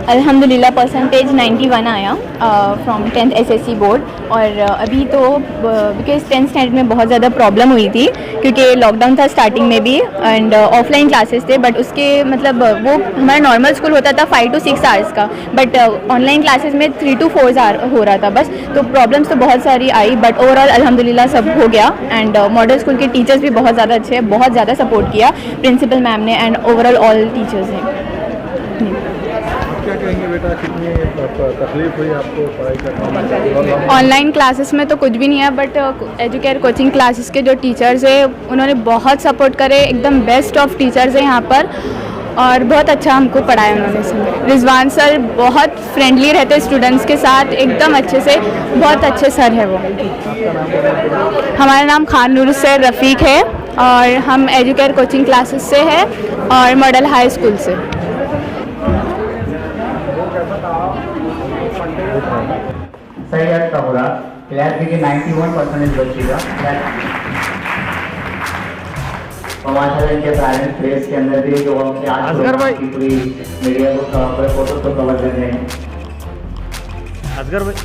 अल्हम्दुलिल्लाह परसेंटेज 91 आया from 10th SSC board. और अभी तो बिकॉज 10th स्टैंडर्ड में बहुत ज़्यादा प्रॉब्लम हुई थी क्योंकि लॉकडाउन था स्टार्टिंग में भी एंड ऑफलाइन क्लासेस थे, बट उसके मतलब वो हमारा नॉर्मल स्कूल होता था 5 to 6 आवर्स का, बट ऑनलाइन क्लासेस में 3 to 4 आवर हो रहा था बस। तो प्रॉब्लम्स तो बहुत सारी आई, बट ओवरऑल अल्हम्दुलिल्लाह सब हो गया। एंड मॉडल स्कूल के टीचर्स भी बहुत ज़्यादा अच्छे हैं, बहुत ज़्यादा सपोर्ट किया प्रिंसिपल मैम ने एंड ओवरऑल ऑल टीचर्स ने। क्या कहेंगे बेटा, कितनी तकलीफ हुई आपको पढ़ाई करने? ऑनलाइन क्लासेस में तो कुछ भी नहीं है, बट एजुकेयर कोचिंग क्लासेस के जो टीचर्स हैं उन्होंने बहुत सपोर्ट करे, एकदम बेस्ट ऑफ टीचर्स हैं यहाँ पर और बहुत अच्छा हमको पढ़ाया उन्होंने। रिजवान सर बहुत फ्रेंडली रहते स्टूडेंट्स के साथ, एकदम अच्छे से, बहुत अच्छे सर है वो। हमारा नाम खान नूर सर रफ़ीक है और हम एजुकेयर कोचिंग क्लासेस से है और मॉडल हाई स्कूल से। सही है का होगा क्लास की 91% बच्चेगा और माशाल्लाह इनके पेरेंट्स प्लेस के अंदर भी जो हम आज की पूरी मीडिया को कवर फोटो तो कवर कर रहे हैं। असगर भाई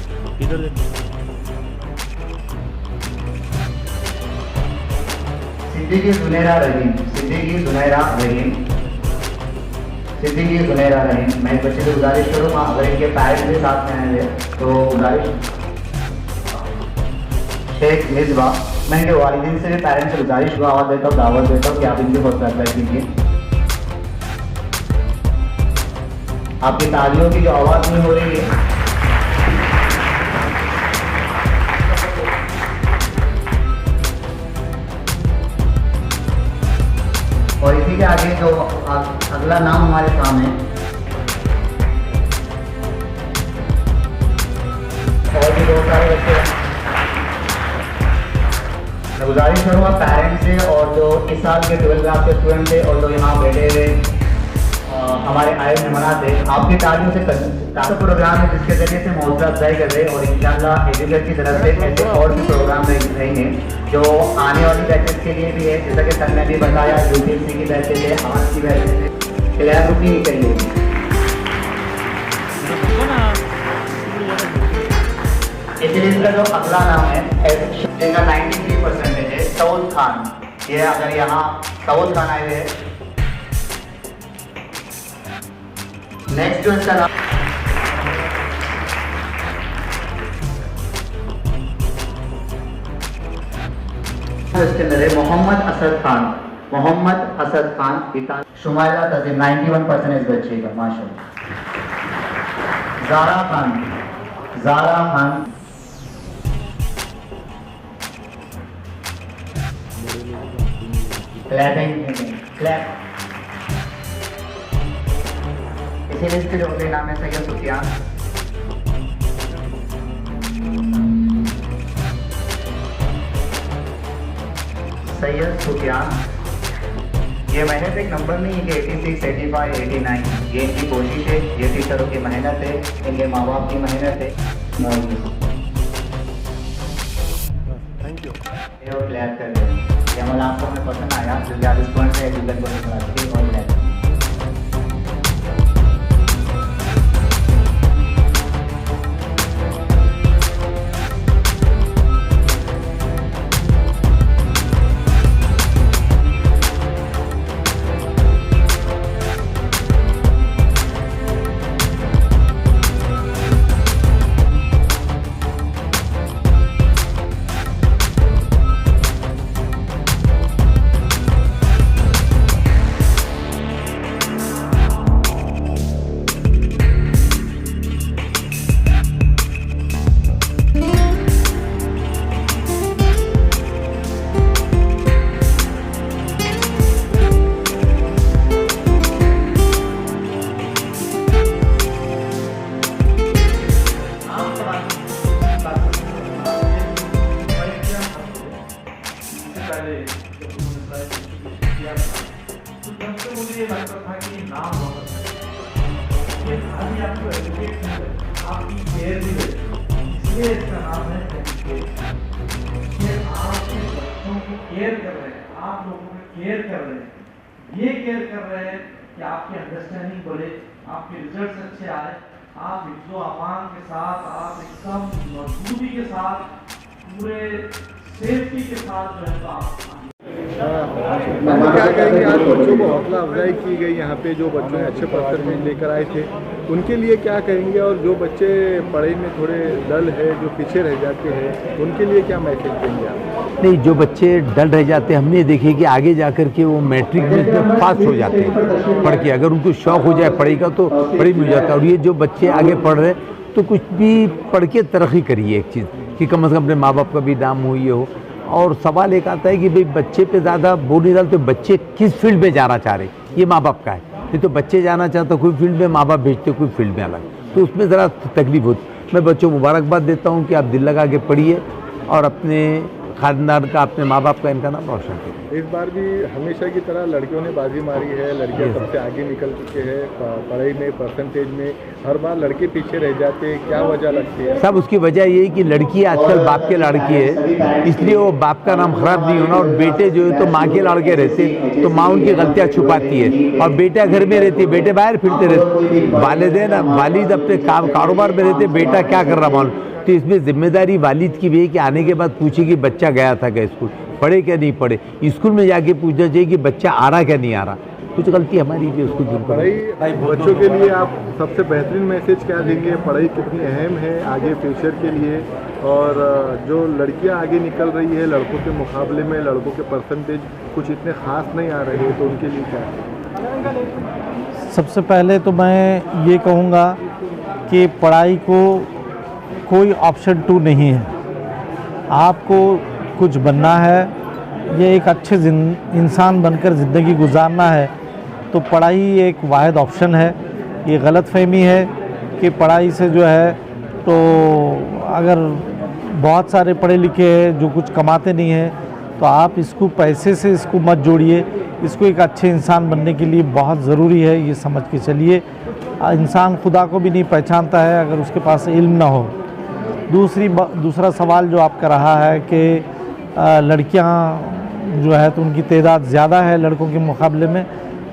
इधर सिद्दीकी जुनैरा रहीम, सिद्दीकी जुनैरा रहीम, सिद्दीकी जुनैरा रहीम। मैं इस बच्चे से गुजारिश करूँगा अगर इनके पेरेंट्स भी साथ में आएंगे तो गुजारिश। शेख मिसबा, मैं इनके वालिदैन से भी पेरेंट्स से गुजारिश हुआ आवाज़ देता हूँ, दावत देता हूँ कि आप इनकी हौसला अफजाई कीजिए। आपकी तालियों की जो आवाज़ नहीं हो रही है, और इसी के आगे जो अगला नाम हमारे सामने और भी बहुत सारे बच्चे हैं। मैं गुजारिश करूँगा पेरेंट्स से और जो इस साल के 12th क्लास के स्टूडेंट थे और जो यहाँ बैठे हुए हमारे आए मेहमान थे, आपकी तालियों से काफ़ी प्रोग्राम है जिसके जरिए से हौसला अफजाई कर रहे हैं और इंशाल्लाह एजुकेट की तरफ से ऐसे और भी प्रोग्राम रहेंगे जो आने वाली बैचेस के लिए भी है। जैसा कि सर ने भी बताया यूपीएससी की बैचेस है, आर्ट्स की बैचेस है, क्लियर रुकनी चाहिए। इसलिए इसका जो अगला नाम है जिनका 93% है सऊद खान। ये अगर यहाँ सऊद खान आए हुए हैं। नेक्स्ट जो इसका नाम इसके अंदर है मोहम्मद असद खान, मोहम्मद असद खान पिता शुमाइला तजीब 91% इस बच्चे का माशाल्लाह। ज़ारा खान, ज़ारा खान, क्लैप। इसीलिए इसके जो अगले नाम है सैयद सुफियान। सैयद सुफियान, ये मेहनत एक नंबर नहीं है कि 86, 85, 89, ये इनकी कोशिश है, ये टीचरों की मेहनत है, इनके माँ बाप की मेहनत है। Thank you. ये क्लियर कर दें, ये अमल आपको हमें पसंद आया जो आज स्टूडेंट है एजुकेट कोचिंग और क्लियर। मुझे ये लगता था कि नाम बहुत अच्छा है, खाली आपको एजुकेट नहीं है, आपकी केयर भी है, इसलिए इसका नाम है एजुकेट। ये आपके बच्चों को केयर कर रहे हैं, आप लोगों को केयर कर रहे हैं, ये केयर कर रहे हैं कि आपकी अंडरस्टैंडिंग बढ़े, आपके रिजल्ट्स अच्छे आए, आप हिफ्ज़ो अमान के साथ, आप एकदम मजबूती के साथ, पूरे सेफ्टी के साथ जो है तो आप क्या कहेंगे, आज बच्चों को हौसला अफजाई की गई यहाँ पे, जो बच्चों अच्छे परसेंटेज लेकर आए थे उनके लिए क्या कहेंगे, और जो बच्चे पढ़ाई में थोड़े डल है, जो पीछे रह जाते हैं, उनके लिए क्या मैसेज देंगे आप? नहीं, जो बच्चे डल रह जाते हैं, हमने देखे कि आगे जाकर के वो मैट्रिक में पास हो जाते हैं पढ़ के। अगर उनको शौक़ हो जाए पढ़ाई का तो पढ़ाई में हो जाता है। और ये जो बच्चे आगे पढ़ रहे हैं तो कुछ भी पढ़ के तरक्की करिए, एक चीज़ कि कम से कम अपने माँ बाप का भी नाम हो, ये हो। और सवाल एक आता है कि भाई बच्चे पे ज़्यादा बोल नहीं डालते, बच्चे किस फील्ड में जाना चाह रहे, ये माँ बाप का है। नहीं तो बच्चे जाना चाहते कोई फील्ड में, माँ बाप भेजते कोई फील्ड में अलग, तो उसमें ज़रा तकलीफ होती। मैं बच्चों को मुबारकबाद देता हूँ कि आप दिल लगा के पढ़िए और अपने खानदान का, अपने माँ बाप का, इनका नाम रोशन करें। इस बार भी हमेशा की तरह लड़कियों ने बाजी मारी है, लड़कियां सबसे आगे निकल चुके हैं पढ़ाई में, परसेंटेज में। हर बार लड़के पीछे रह जाते हैं, क्या वजह लगती है? सब उसकी वजह ये है कि लड़की आजकल बाप के लड़की है, इसलिए वो बाप का नाम खराब नहीं होना। और बेटे जो है तो माँ के लड़के रहते, तो माँ उनकी गलतियाँ छुपाती है, और बेटा घर में रहती है, बेटे बाहर फिरते रहते। वालिदैन वालिद अपने कारोबार में रहते, बेटा क्या कर रहा मालूम। तो इसमें जिम्मेदारी वालिद की भी है कि आने के बाद पूछे कि बच्चा गया था क्या स्कूल, पढ़े क्या नहीं पढ़े। स्कूल में जाके पूछना चाहिए कि बच्चा आ रहा क्या नहीं आ रहा। कुछ गलती हमारी भी उसको दूर पढ़ाई बच्चों के लिए आप सबसे बेहतरीन मैसेज क्या देंगे? पढ़ाई कितनी अहम है आगे फ्यूचर के लिए, और जो लड़कियां आगे निकल रही है लड़कों के मुकाबले में, लड़कों के परसेंटेज कुछ इतने ख़ास नहीं आ रहे, तो उनके लिए क्या है? सबसे पहले तो मैं ये कहूँगा कि पढ़ाई को कोई ऑप्शन 2 नहीं है। आपको कुछ बनना है, ये एक अच्छे इंसान बनकर ज़िंदगी गुजारना है, तो पढ़ाई एक वाहिद ऑप्शन है। ये गलतफहमी है कि पढ़ाई से जो है तो अगर बहुत सारे पढ़े लिखे हैं जो कुछ कमाते नहीं हैं, तो आप इसको पैसे से इसको मत जोड़िए। इसको एक अच्छे इंसान बनने के लिए बहुत ज़रूरी है, ये समझ के चलिए। इंसान खुदा को भी नहीं पहचानता है अगर उसके पास इल्म ना हो। दूसरा सवाल जो आपका रहा है कि लड़कियां जो है तो उनकी तादाद ज़्यादा है लड़कों के मुकाबले में,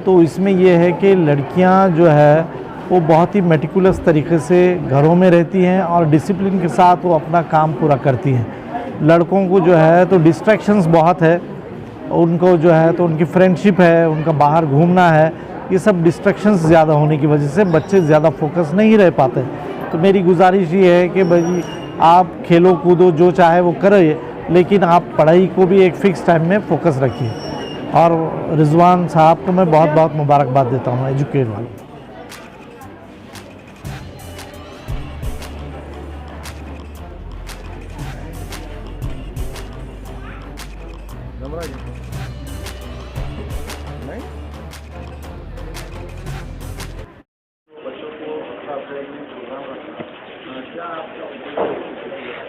तो इसमें यह है कि लड़कियां जो है वो बहुत ही मेटिकुलस तरीके से घरों में रहती हैं और डिसिप्लिन के साथ वो अपना काम पूरा करती हैं। लड़कों को जो है तो डिस्ट्रैक्शंस बहुत है, उनको जो है तो उनकी फ्रेंडशिप है, उनका बाहर घूमना है, ये सब डिस्ट्रैक्शंस ज़्यादा होने की वजह से बच्चे ज़्यादा फोकस नहीं रह पाते। तो मेरी गुजारिश ये है कि भाई आप खेलो कूदो जो चाहे वो करें, लेकिन आप पढ़ाई को भी एक फ़िक्स टाइम में फ़ोकस रखिए। और रिजवान साहब को मैं बहुत बहुत मुबारकबाद देता हूँ, एजुकेट वालों।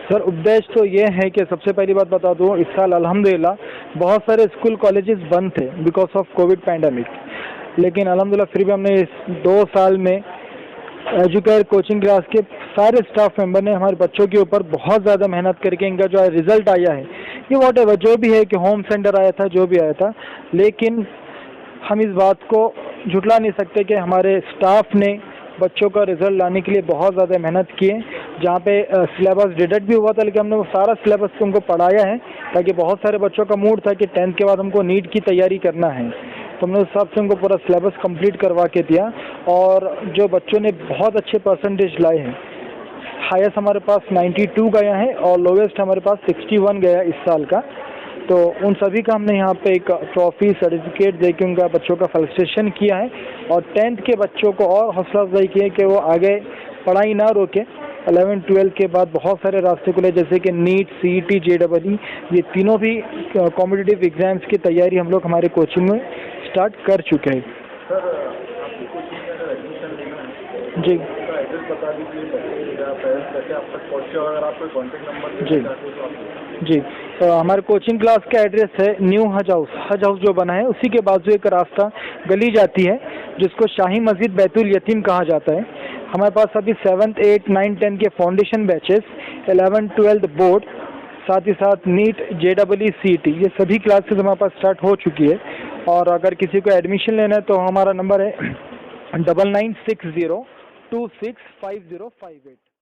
सर उद्देश्य तो ये है कि सबसे पहली बात बता दूँ, इस साल अल्हम्दुलिल्लाह बहुत सारे स्कूल कॉलेजेस बंद थे बिकॉज ऑफ कोविड पैंडमिक, लेकिन अल्हम्दुलिल्लाह फिर भी हमने इस 2 साल में एजुकेयर कोचिंग क्लास के सारे स्टाफ मेंबर ने हमारे बच्चों के ऊपर बहुत ज़्यादा मेहनत करके इनका जो रिज़ल्ट आया है, ये वॉट जो भी है कि होम सेंटर आया था, जो भी आया था, लेकिन हम इस बात को झुटला नहीं सकते कि हमारे स्टाफ ने बच्चों का रिजल्ट लाने के लिए बहुत ज़्यादा मेहनत की है। जहाँ पे सिलेबस डिडक्ट भी हुआ था, लेकिन हमने वो सारा सिलेबस उनको पढ़ाया है, ताकि बहुत सारे बच्चों का मूड था कि 10th के बाद हमको नीट की तैयारी करना है, तो हमने उस हिसाब से उनको पूरा सिलेबस कंप्लीट करवा के दिया। और जो बच्चों ने बहुत अच्छे परसेंटेज लाए हैं, हाईएस्ट हमारे पास 92 गया है और लोवेस्ट हमारे पास 61 गया इस साल का, तो उन सभी का हमने यहाँ पे एक ट्रॉफी सर्टिफिकेट दे के उनका बच्चों का फेलिसिटेशन किया है। और 10th के बच्चों को और हौसला अफजाई की है कि वो आगे पढ़ाई ना रोके। 11-12 के बाद बहुत सारे रास्ते खुले, जैसे कि नीट, CET, JEE, ये तीनों भी कॉम्पिटिटिव एग्जाम्स की तैयारी हम लोग हमारे कोचिंग में स्टार्ट कर चुके हैं। जी जी, तो हमारे कोचिंग क्लास का एड्रेस है न्यू हज हाउस जो बना है उसी के बाजू एक रास्ता गली जाती है जिसको शाही मस्जिद बैतुल यतीम कहा जाता है। हमारे पास अभी 7th, 8th, 9th, 10th के foundation batches, 11th, 12th board, साथ ही साथ नीट JEE CET ये सभी क्लासेस हमारे पास स्टार्ट हो चुकी है। और अगर किसी को एडमिशन लेना है तो हमारा नंबर है 9960265058।